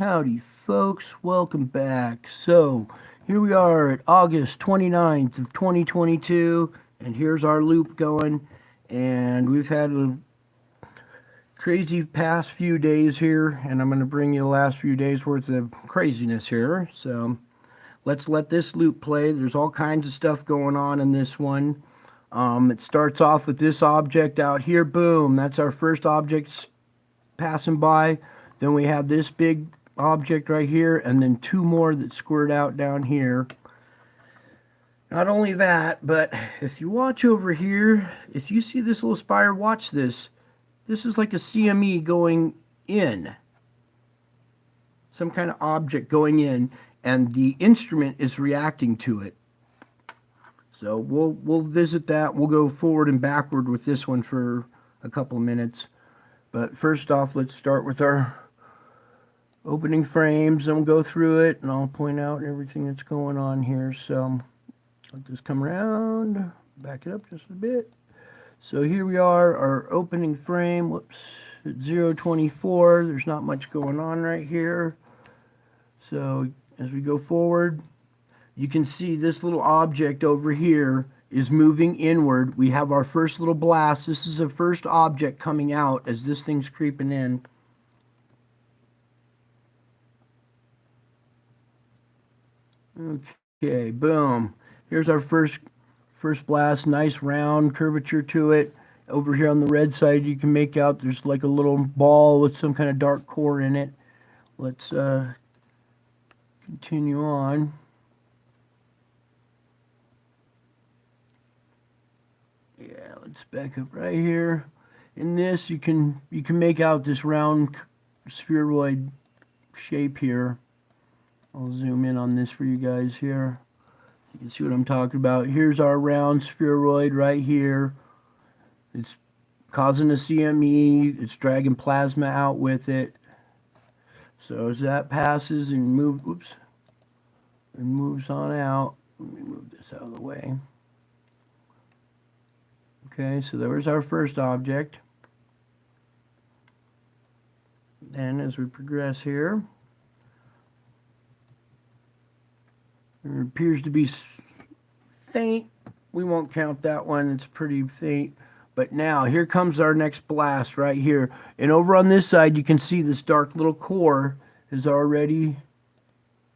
Howdy, folks. Welcome back. So, here we are at August 29th of 2022, and here's our loop going. And we've had a crazy past few days here, and I'm going to bring you the last few days worth of craziness here. So, let's let this loop play. There's all kinds of stuff going on in this one. It starts off with this object out here. Boom. That's our first object passing by. Then we have this big object right here, and then two more that squirt out down here. Not only that, but if you watch over here, if you see this little spire, watch this. This is like a CME going in. Some kind of object going in, and the instrument is reacting to it. So we'll visit that. We'll go forward and backward with this one for a couple of minutes. But first off, let's start with our opening frames, and we'll go through it, and I'll point out everything that's going on here. So let this come around, back it up just a bit. So here we are, our opening frame. Whoops, at 024. There's not much going on right here. So as we go forward, you can see this little object over here is moving inward. We have our first little blast. This is the first object coming out as this thing's creeping in. Okay, boom. Here's our first blast. Nice round curvature to it. Over here on the red side, you can make out there's like a little ball with some kind of dark core in it. Let's continue on. Yeah, let's back up right here. In this, you can make out this round spheroid shape here. I'll zoom in on this for you guys here. You can see what I'm talking about. Here's our round spheroid right here. It's causing a CME. It's dragging plasma out with it. So as that passes and moves on out, let me move this out of the way. Okay, so there's our first object. Then as we progress here, there appears to be faint. We won't count that one. It's pretty faint. But now, here comes our next blast right here. And over on this side, you can see this dark little core is already...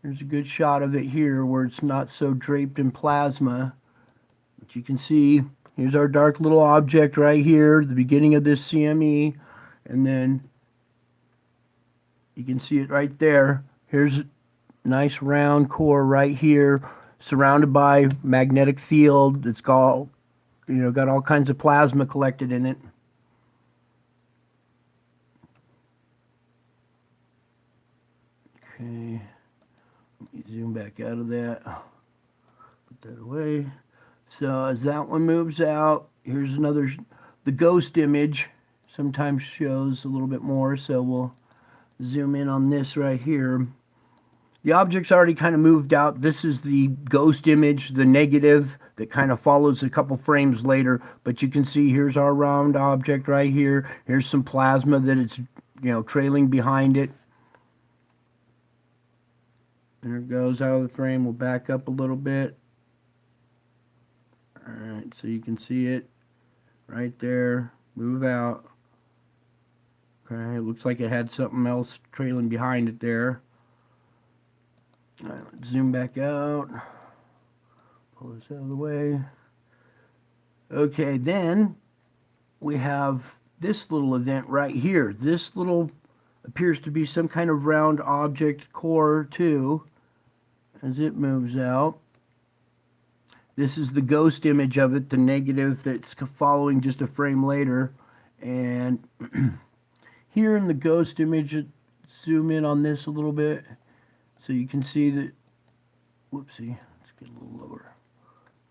There's a good shot of it here where it's not so draped in plasma. But you can see, here's our dark little object right here, the beginning of this CME. And then you can see it right there. Here's a nice round core right here, surrounded by magnetic field. It's got, got all kinds of plasma collected in it. Okay, let me zoom back out of that. Put that away. So as that one moves out, here's another, the ghost image sometimes shows a little bit more, so we'll zoom in on this right here. The object's already kind of moved out. This is the ghost image, the negative, that kind of follows a couple frames later. But you can see here's our round object right here. Here's some plasma that it's, trailing behind it. There it goes out of the frame. We'll back up a little bit. Alright, so you can see it right there. Move out. Okay, it looks like it had something else trailing behind it there. Alright, let's zoom back out. Pull this out of the way. Okay, then we have this little event right here. This little appears to be some kind of round object core too, as it moves out. This is the ghost image of it, the negative that's following just a frame later. And here in the ghost image, zoom in on this a little bit. So you can see that, whoopsie, let's get a little lower.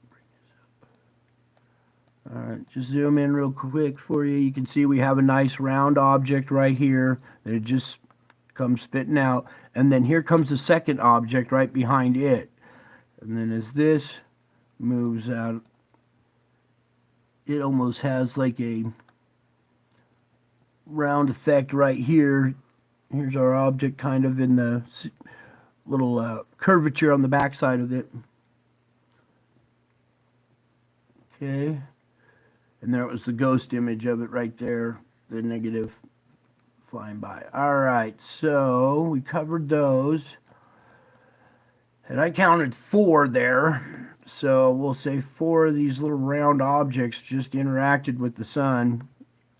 Bring this up. Alright, just zoom in real quick for you. You can see we have a nice round object right here that it just comes spitting out. And then here comes the second object right behind it. And then as this moves out, it almost has like a round effect right here. Here's our object kind of in the little curvature on the back side of it. Okay. And there was the ghost image of it right there, the negative flying by. All right, so we covered those. And I counted 4 there. So we'll say 4 of these little round objects just interacted with the sun,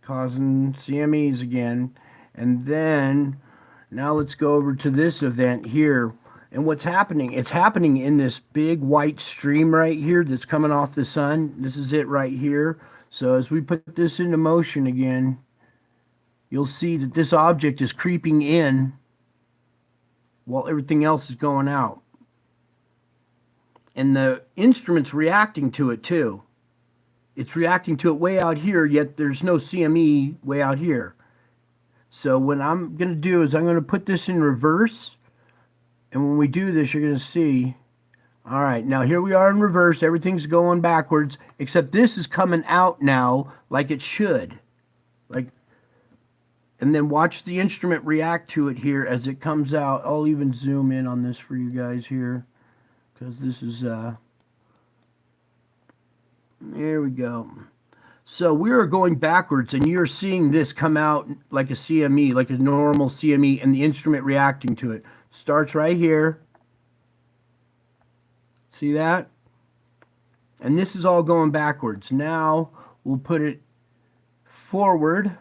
causing CMEs again. And then, now let's go over to this event here. And what's happening? It's happening in this big white stream right here that's coming off the sun. This is it right here. So as we put this into motion again, you'll see that this object is creeping in while everything else is going out. And the instrument's reacting to it too. It's reacting to it way out here, yet there's no CME way out here. So what I'm going to do is I'm going to put this in reverse. And when we do this, you're going to see, all right, now here we are in reverse. Everything's going backwards, except this is coming out now like it should. And then watch the instrument react to it here as it comes out. I'll even zoom in on this for you guys here, because this is, there we go. So we are going backwards, and you're seeing this come out like a CME, like a normal CME, and the instrument reacting to it. Starts right here. See that? And this is all going backwards. Now we'll put it forward,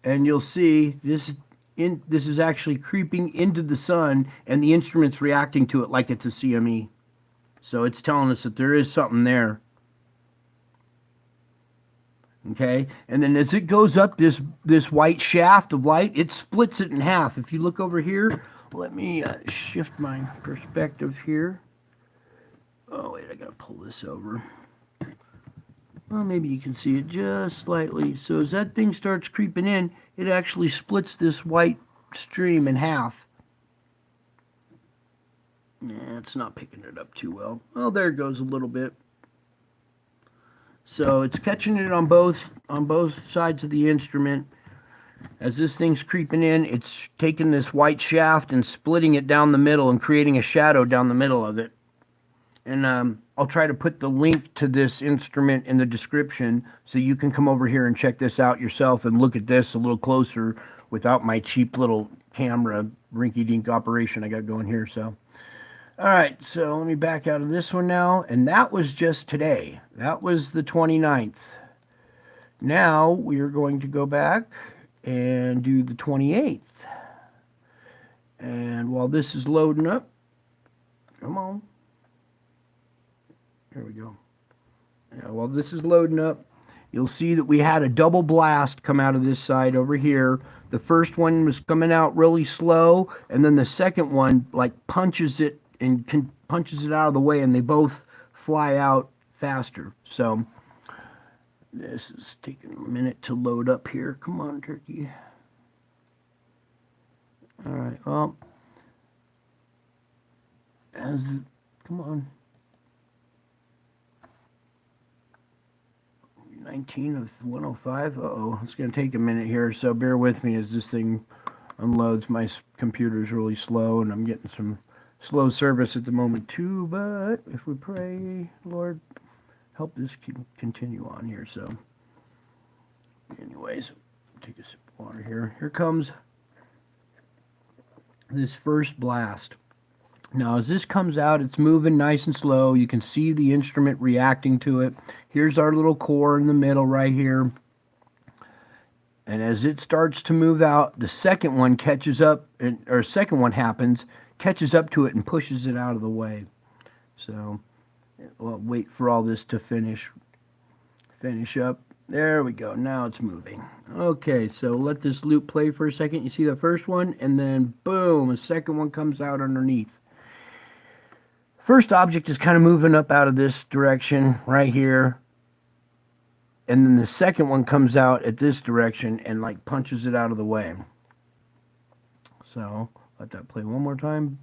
and you'll see this is actually creeping into the sun, and the instrument's reacting to it like it's a CME. So it's telling us that there is something there. Okay, and then as it goes up this white shaft of light, it splits it in half. If you look over here, let me shift my perspective here. Oh wait, I gotta pull this over. Well, maybe you can see it just slightly. So as that thing starts creeping in, it actually splits this white stream in half. Yeah, it's not picking it up too well. Well, there it goes a little bit. So it's catching it on both sides of the instrument. As this thing's creeping in, it's taking this white shaft and splitting it down the middle and creating a shadow down the middle of it. And I'll try to put the link to this instrument in the description so you can come over here and check this out yourself and look at this a little closer without my cheap little camera rinky-dink operation I got going here. So, all right, so let me back out of this one now. And that was just today. That was the 29th. Now we are going to go back and do the 28th. And while this is loading up, come on. There we go. Now, while this is loading up, you'll see that we had a double blast come out of this side over here. The first one was coming out really slow, and then the second one like punches it and punches it out of the way, and they both fly out faster. So this is taking a minute to load up here. Come on, turkey. All right. Well, come on. 19 of 105. Uh-oh, it's going to take a minute here, so bear with me as this thing unloads. My computer's really slow, and I'm getting some slow service at the moment too, but if we pray, Lord, help this continue on here. So anyways, take a sip of water here. Here comes this first blast. Now, as this comes out, it's moving nice and slow. You can see the instrument reacting to it. Here's our little core in the middle right here. And as it starts to move out, the second one catches up, or second one happens, catches up to it and pushes it out of the way. So, we'll wait for all this to finish up. There we go. Now it's moving. Okay, so let this loop play for a second. You see the first one, and then boom, a second one comes out underneath. First object is kind of moving up out of this direction right here. And then the second one comes out at this direction and like punches it out of the way. So let that play one more time.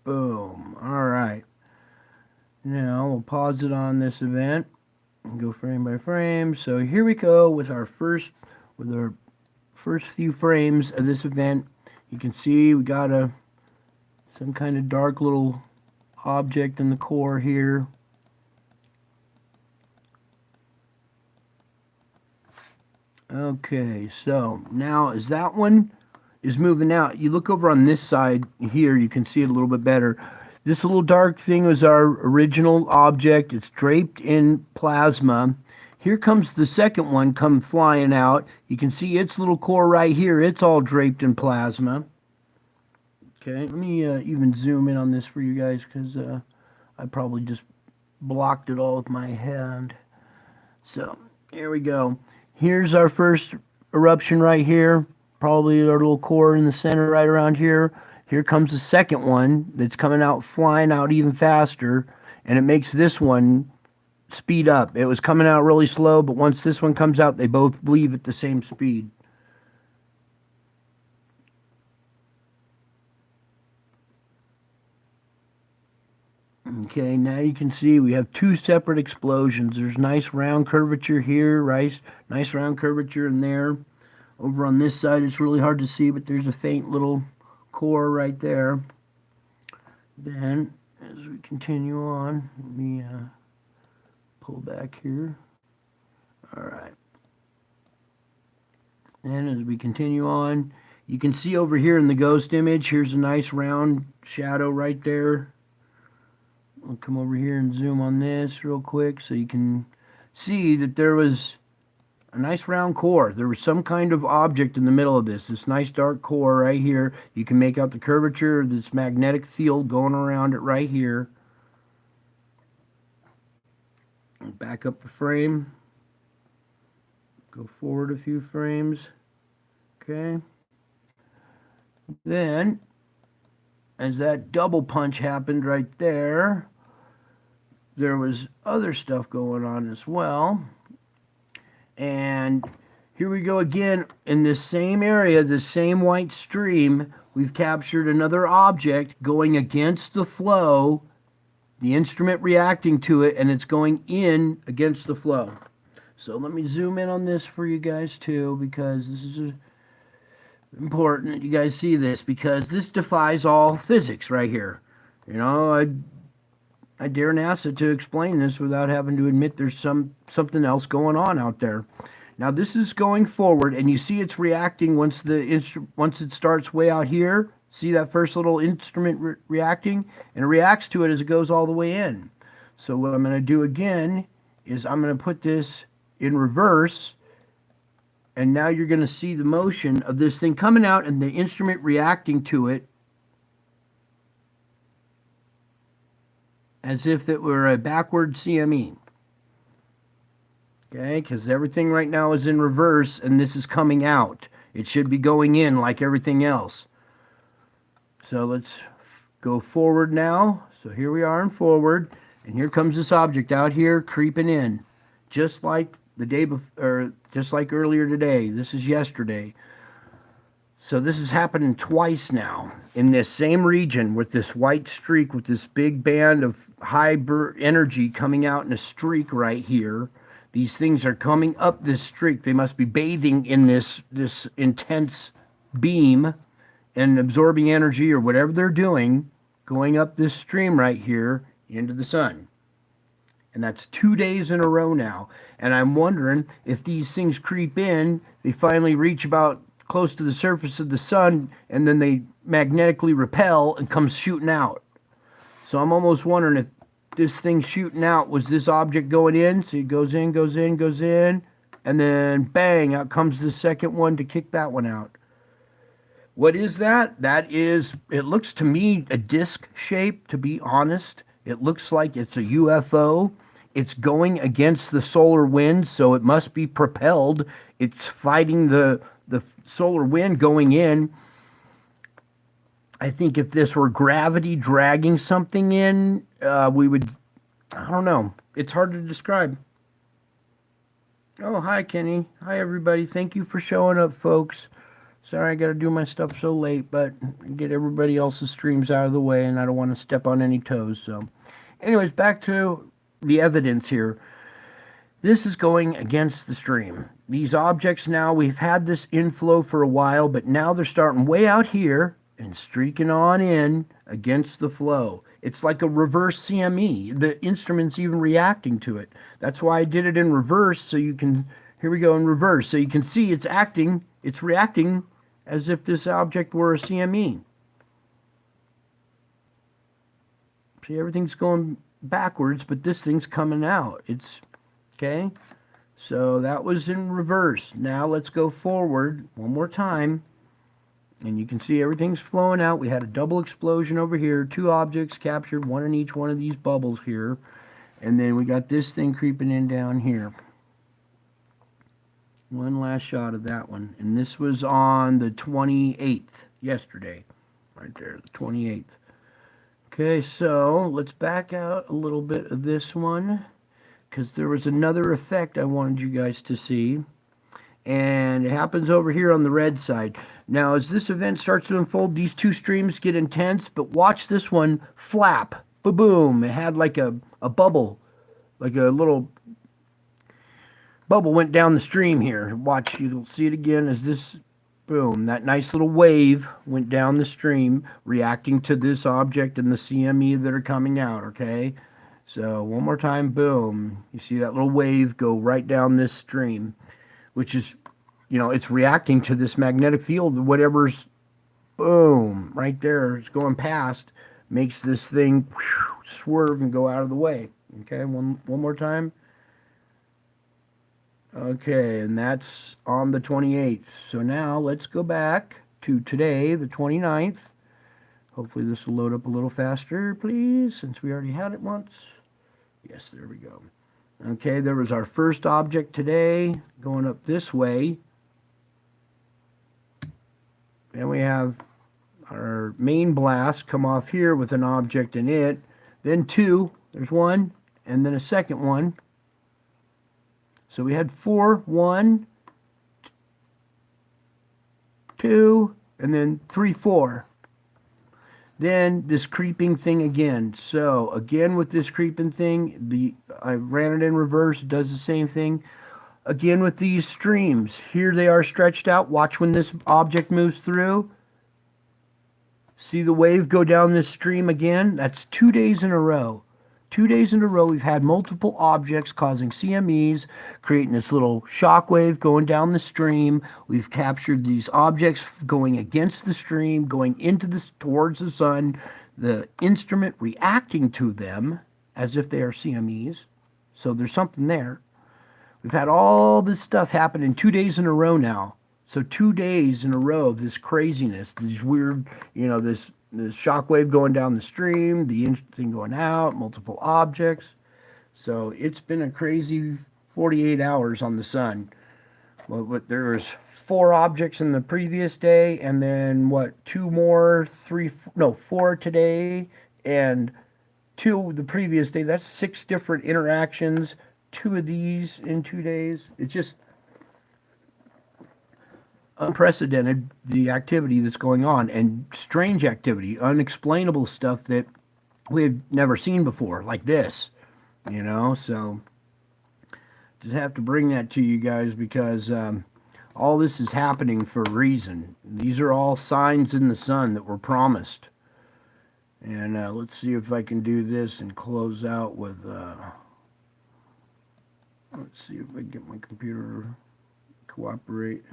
Boom. All right. Now we'll pause it on this event and go frame by frame. So here we go with our first few frames of this event, you can see we got some kind of dark little object in the core here. Okay, so now as that one is moving out, you look over on this side here, you can see it a little bit better. This little dark thing was our original object. It's draped in plasma. Here comes the second one come flying out. You can see its little core right here. It's all draped in plasma. Okay, let me even zoom in on this for you guys, because I probably just blocked it all with my hand. So here we go. Here's our first eruption right here. Probably our little core in the center right around here. Here comes the second one that's coming out, flying out even faster, and it makes this one speed up. It was coming out really slow, but once this one comes out, they both leave at the same speed. Okay, now you can see we have two separate explosions. There's nice round curvature here, right? Nice round curvature in there. Over on this side, it's really hard to see, but there's a faint little core right there. Then, as we continue on, let me pull back here. All right. And as we continue on, you can see over here in the ghost image, here's a nice round shadow right there. I'll come over here and zoom on this real quick so you can see that there was a nice round core. There was some kind of object in the middle of this nice dark core right here. You can make out the curvature of this magnetic field going around it right here. Back up the frame. Go forward a few frames. Okay. Then, as that double punch happened right there, there was other stuff going on as well. And here we go again in this same area, the same white stream. We've captured another object going against the flow, the instrument reacting to it, and it's going in against the flow. So let me zoom in on this for you guys too, because this is important that you guys see this, because this defies all physics right here. You know, I dare NASA to explain this without having to admit there's something else going on out there. Now this is going forward, and you see it's reacting once it starts way out here. See that first little instrument reacting, and it reacts to it as it goes all the way in. So what I'm going to do again is I'm going to put this in reverse, and now you're going to see the motion of this thing coming out and the instrument reacting to it as if it were a backward CME. Okay, because everything right now is in reverse and this is coming out. It should be going in like everything else. So let's go forward now. So here we are in forward, and here comes this object out here creeping in, just like the day before, or just like earlier today. This is yesterday. So this is happening twice now in this same region with this white streak, with this big band of high energy coming out in a streak right here. These things are coming up this streak. They must be bathing in this intense beam and absorbing energy or whatever they're doing, going up this stream right here into the sun. And that's 2 days in a row now. And I'm wondering if these things creep in, they finally reach about close to the surface of the sun, and then they magnetically repel and come shooting out. So I'm almost wondering if this thing shooting out was this object going in. So it goes in, goes in, goes in, and then bang, out comes the second one to kick that one out. What is that? That is, it looks to me a disc shape, to be honest. It looks like it's a UFO. It's going against the solar wind, so it must be propelled. It's fighting the solar wind going in. I think if this were gravity dragging something in, we would, I don't know. It's hard to describe. Oh, hi, Kenny. Hi, everybody. Thank you for showing up, folks. Sorry I got to do my stuff so late, but get everybody else's streams out of the way, and I don't want to step on any toes. So anyways, back to the evidence here. This is going against the stream. These objects now, we've had this inflow for a while, but now they're starting way out here and streaking on in against the flow. It's like a reverse CME. The instrument's even reacting to it. That's why I did it in reverse, so you can, here we go in reverse, so you can see it's acting, it's reacting as if this object were a CME. See, everything's going backwards, but this thing's coming out. It's, okay? So that was in reverse. Now let's go forward one more time. And you can see everything's flowing out. We had a double explosion over here. 2 objects captured, 1 in each one of these bubbles here. And then we got this thing creeping in down here. One last shot of that one. And this was on the 28th, yesterday. Right there, the 28th. Okay, so let's back out a little bit of this one, because there was another effect I wanted you guys to see. And it happens over here on the red side. Now, as this event starts to unfold, these 2 streams get intense, but watch this one flap. Ba-boom. It had like a bubble, like a little bubble went down the stream here. Watch, you'll see it again as this, boom, that nice little wave went down the stream, reacting to this object and the CME that are coming out, okay? So, one more time, boom. You see that little wave go right down this stream, which is, you know, it's reacting to this magnetic field, whatever's, boom, right there, it's going past, makes this thing swerve and go out of the way. Okay, one more time. Okay, and that's on the 28th. So now let's go back to today, the 29th. Hopefully this will load up a little faster, please, since we already had it once. Yes, there we go. Okay, there was our first object today going up this way. Then we have our main blast come off here with an object in it. Then 2, there's 1, and then a second one. So we had 4, 1, 2, and then 3, 4. Then this creeping thing again. So again with this creeping thing, I ran it in reverse, it does the same thing. Again with these streams, here they are stretched out. Watch when this object moves through. See the wave go down this stream again? That's 2 days in a row. 2 days in a row we've had multiple objects causing CMEs, creating this little shock wave going down the stream. We've captured these objects going against the stream, going into this towards the sun, the instrument reacting to them as if they are CMEs. So there's something there. We've had all this stuff happen in 2 days in a row now. So 2 days in a row of this craziness, these weird, you know, this shock wave going down the stream, the thing going out, multiple objects. So it's been a crazy 48 hours on the sun. Well, there was 4 objects in the previous day, and then what, 2 more, 4 today, and 2 the previous day. That's 6 different interactions. 2 of these in 2 days. It's just unprecedented, the activity that's going on, and strange activity, unexplainable stuff that we've never seen before, like this, you know. So just have to bring that to you guys, because all this is happening for a reason. These are all signs in the sun that were promised. And let's see if I can do this and close out with let's see if I can get my computer to cooperate.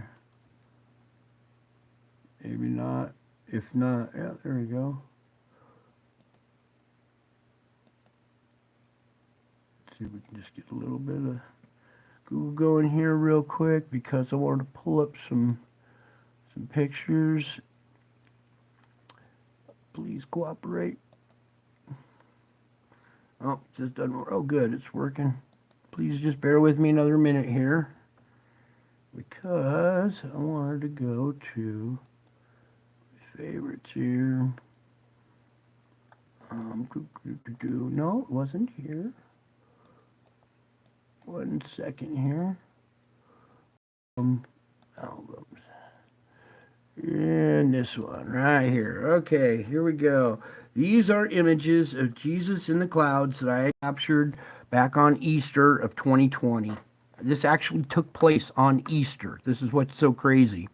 Maybe not. If not, yeah, there we go. Let's see if we can just get a little bit of Google going here real quick, because I want to pull up some pictures. Please cooperate. Oh, it just doesn't work. Oh, good, it's working. Please just bear with me another minute here, because I wanted to go to favorites here. No, it wasn't here. 1 second here. Albums. And this one right here. Okay, here we go. These are images of Jesus in the clouds that I captured back on Easter of 2020. This actually took place on Easter. This is what's so crazy.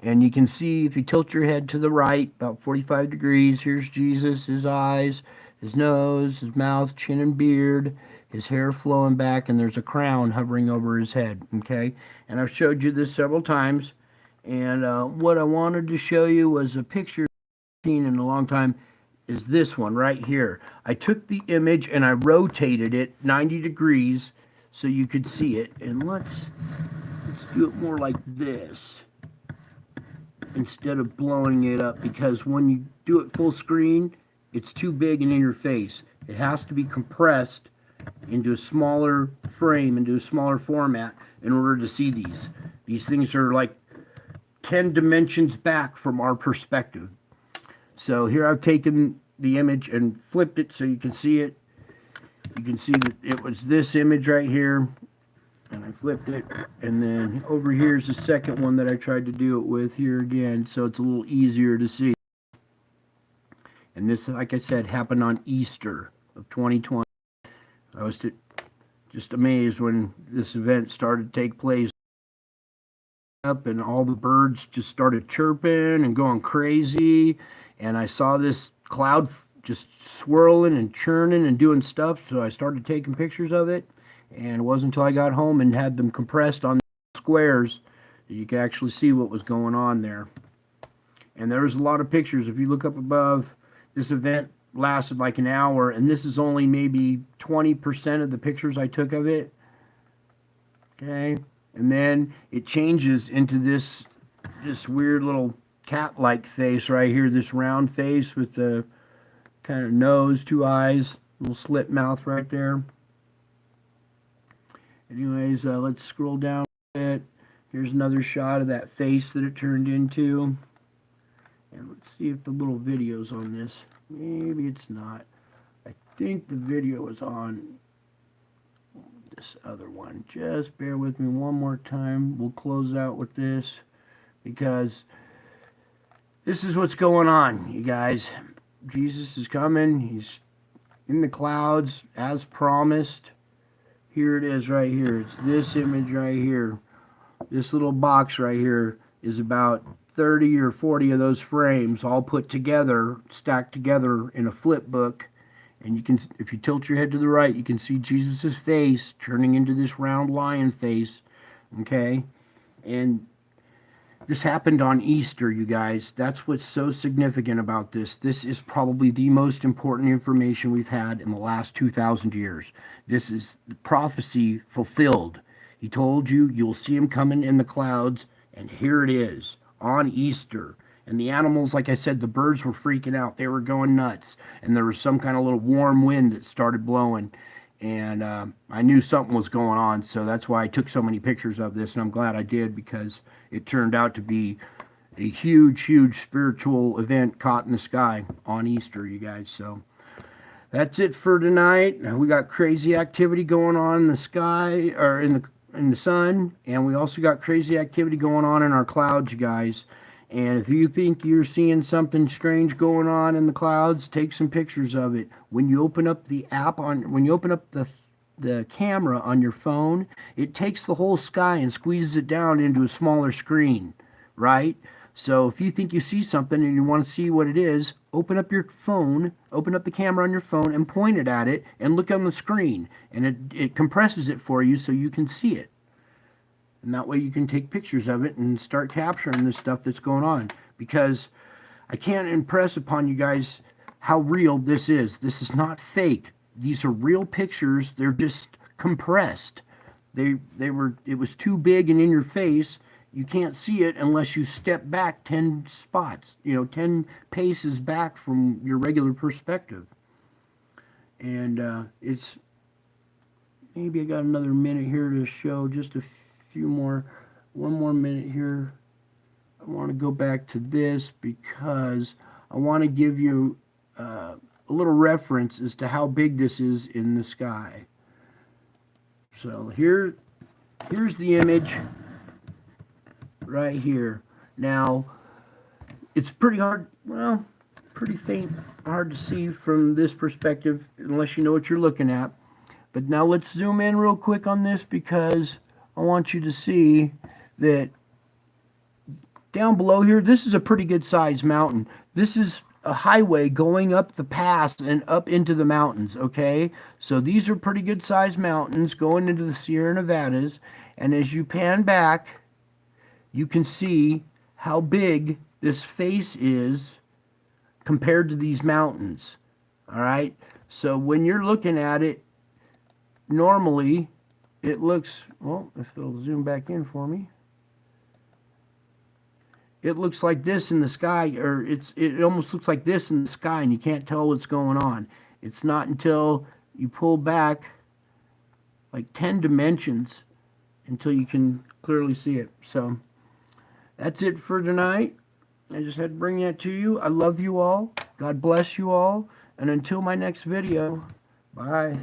And you can see if you tilt your head to the right, about 45 degrees, here's Jesus, his eyes, his nose, his mouth, chin and beard, his hair flowing back, and there's a crown hovering over his head, okay? And I've showed you this several times. And what I wanted to show you was a picture I've seen in a long time is this one right here. I took the image and I rotated it 90 degrees so you could see it. And let's do it more like this instead of blowing it up, because when you do it full screen, it's too big and in your face. It has to be compressed into a smaller frame, into a smaller format in order to see these. These things are like 10 dimensions back from our perspective. So here I've taken the image and flipped it so you can see it. You can see that it was this image right here, and I flipped it, and then over here's the second one that I tried to do it with here again, so it's a little easier to see. And this, like I said, happened on Easter of 2020. I was just amazed when this event started to take place, up and all the birds just started chirping and going crazy, and I saw this cloud just swirling and churning and doing stuff, so I started taking pictures of it. And it wasn't until I got home and had them compressed on the squares that you could actually see what was going on there. And there's a lot of pictures. If you look up above, this event lasted like an hour, and this is only maybe 20% of the pictures I took of it. Okay, and then it changes into this weird little cat-like face right here, this round face with the kind of nose, two eyes, little slit mouth right there. Anyways, let's scroll down a bit. Here's another shot of that face that it turned into. And let's see if the little video's on this. Maybe it's not. I think the video is on this other one. Just bear with me one more time. We'll close out with this, because this is what's going on, you guys. Jesus is coming. He's in the clouds as promised. Here it is right here. It's this image right here. This little box right here is about 30 or 40 of those frames all put together, stacked together in a flip book. And you can, if you tilt your head to the right, you can see Jesus' face turning into this round lion face. Okay? And this happened on Easter, you guys. That's what's so significant about this. This is probably the most important information we've had in the last 2,000 years. This is prophecy fulfilled. He told you, you'll see him coming in the clouds, and here it is, on Easter. And the animals, like I said, the birds were freaking out. They were going nuts. And there was some kind of little warm wind that started blowing. And I knew something was going on, so that's why I took so many pictures of this, and I'm glad I did, because it turned out to be a huge, huge spiritual event caught in the sky on Easter, you guys. So that's it for tonight. We got crazy activity going on in the sky, or in the sun, and we also got crazy activity going on in our clouds, you guys. And if you think you're seeing something strange going on in the clouds, take some pictures of it. When you open up the app when you open up the camera on your phone, it takes the whole sky and squeezes it down into a smaller screen, right? So if you think you see something and you want to see what it is, open up your phone, open up the camera on your phone and point it at it and look on the screen. And it compresses it for you so you can see it. And that way you can take pictures of it and start capturing the stuff that's going on. Because I can't impress upon you guys how real this is. This is not fake. These are real pictures. They're just compressed. It was too big and in your face. You can't see it unless you step back 10 spots, 10 paces back from your regular perspective. And it's, maybe I got another minute here to show just one more minute here. I want to go back to this because I want to give you a little reference as to how big this is in the sky. So here's the image right here. Now, it's pretty hard, pretty faint, hard to see from this perspective unless you know what you're looking at. But now let's zoom in real quick on this, because I want you to see that down below here, this is a pretty good sized mountain. This is a highway going up the pass and up into the mountains, okay? So these are pretty good sized mountains going into the Sierra Nevadas. And as you pan back, you can see how big this face is compared to these mountains. All right? So when you're looking at it, normally it looks, well, if it'll zoom back in for me, it looks like this in the sky, or it almost looks like this in the sky, and you can't tell what's going on. It's not until you pull back like 10 dimensions until you can clearly see it. So that's it for tonight. I just had to bring that to you. I love you all. God bless you all. And until my next video, bye.